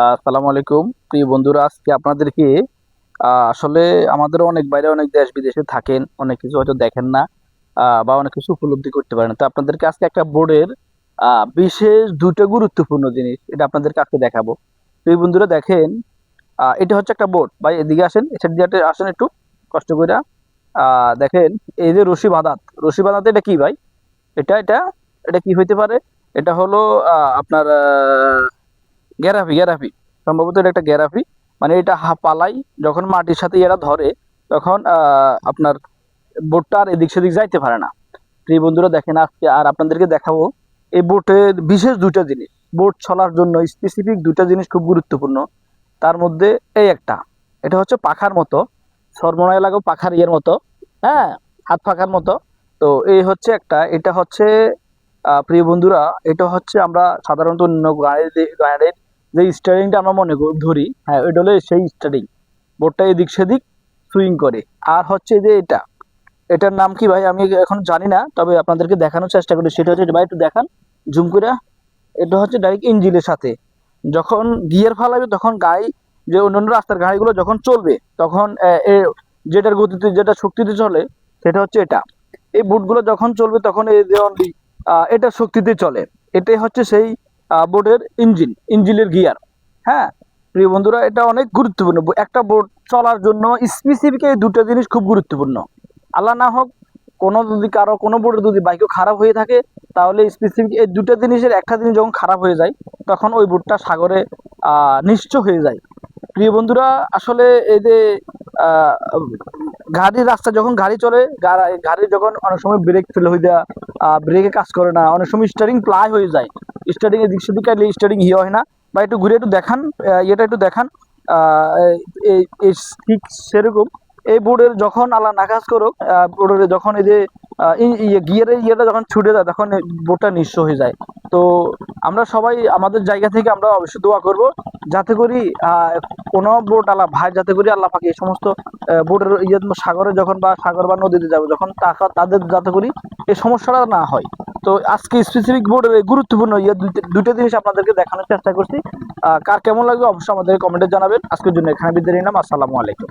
আসসালামু আলাইকুম প্রিয় বন্ধুরা, আজকে আপনাদেরকে আসলে আমাদের অনেক বাইরে অনেক দেশ বিদেশে থাকেন, অনেক কিছু হয়তো দেখেন না বা অনেক কিছু উপলব্ধি করতে পারেন। তো আপনাদেরকে আজকে একটা বোর্ডের বিশেষ দুটো গুরুত্বপূর্ণ জিনিস এটা আপনাদেরকে আজকে দেখাবো। প্রিয় বন্ধুরা দেখেন, এটা হচ্ছে একটা বোর্ড। ভাই এদিকে আসেন, এসে দিয়ে আসেন একটু কষ্ট করে। দেখেন, এই যে রশি বাঁধাতে এটা কি ভাই? এটা এটা এটা কি হইতে পারে? এটা হলো আপনার গ্যারাফি গ্যারাফি সম্ভবত এটা একটা গ্যারাফি। মানে এটা পালাই যখন মাটির সাথে এরা ধরে, তখন আপনার বোটটা আর এদিক সেদিক যাইতে পারে না। প্রিয় বন্ধুরা দেখেন, আজকে আর আপনাদেরকে দেখাবো এই বোটের বিশেষ দুইটা জিনিস। বোট চলার জন্য স্পেসিফিক দুইটা জিনিস খুব গুরুত্বপূর্ণ। তার মধ্যে এই একটা, এটা হচ্ছে পাখার মতো, সরমোনায় লাগো পাখার ইয়ের মতো, হ্যাঁ, হাত পাখার মতো। তো এই হচ্ছে একটা, এটা হচ্ছে প্রিয় বন্ধুরা, এটা হচ্ছে আমরা সাধারণত অন্য গাড়ির যে স্টারিংটা আমরা ধরি, হ্যাঁ এটা হলো সেই স্টারিং। বোটটা এদিক সেদিক সুইং করে। আর হচ্ছে যে এটার নাম কি ভাই আমি এখন জানি না, তবে আপনাদেরকে দেখানোর চেষ্টা করি। সেটা হচ্ছে, ভাই একটু দেখান জুম করে। এটা হচ্ছে ডাইরেক্ট ইঞ্জিনের সাথে যখন গিয়ার ফালাবে, তখন গাড়ি, যে অন্যান্য রাস্তার গাড়িগুলো যখন চলবে, তখন যেটার গতিতে যেটা শক্তিতে চলে সেটা হচ্ছে এটা। এই বুটগুলো যখন চলবে তখন এই যে অনলি এটার শক্তিতে চলে। এটাই হচ্ছে সেই বোটের ইঞ্জিনের গিয়ার। হ্যাঁ প্রিয় বন্ধুরা, এটা অনেক গুরুত্বপূর্ণ। একটা বোট চলার জন্য স্পেসিফিক এই দুটো জিনিস খুব গুরুত্বপূর্ণ। আল্লাহ না হোক কোনো যদি কারো কোনো বোর্ডে যদি বাইকও খারাপ হয়ে থাকে, তাহলে স্পেসিফিক এই দুটো জিনিসের একটা জিনিস যখন খারাপ হয়ে যায়, তখন ওই বোটটা সাগরে নিশ্চ হয়ে যায়। প্রিয় বন্ধুরা, আসলে এই যে আহ, গাড়ির রাস্তা যখন গাড়ি চলে, গাড়ি যখন অনেক সময় ব্রেক ফেল হয়ে যায়, ব্রেকে কাজ করে না, অনেক সময় স্টারিং প্লাই হয়ে যায়, স্টারিং এর দিক সেদিক কাটলে স্টারিং ইয়ে হয় না। বা একটু ঘুরে একটু দেখান, এটা একটু দেখান। আহ, ঠিক সেরকম এই বোর্ডের যখন আল্লাহ নাকাজ করুক, বোর্ডের যখন এই যে গিয়ারের ইয়েটা যখন ছুটে যায়, তখন বোর্ডটা নিঃস্ব হয়ে যায়। তো আমরা সবাই আমাদের জায়গা থেকে আমরা অবশ্যই দোয়া করব, যাতে করি কোনো বোট আল্লাহ ভাই, যাতে করি আল্লাহ পাকে এই সমস্ত বোটের ইয়ে সাগরে যখন বা সাগর বা নদীতে যাবে যখন, তাদের যাতে করি এই সমস্যাটা না হয়। তো আজকে স্পেসিফিক বোর্ডের গুরুত্বপূর্ণ ইয়ে দুটো জিনিস আপনাদেরকে দেখানোর চেষ্টা করছি। কার কেমন লাগবে অবশ্যই আমাদের কমেন্টে জানাবেন। আজকের জন্য এখানে বিদায় নিলাম। আসসালামু আলাইকুম।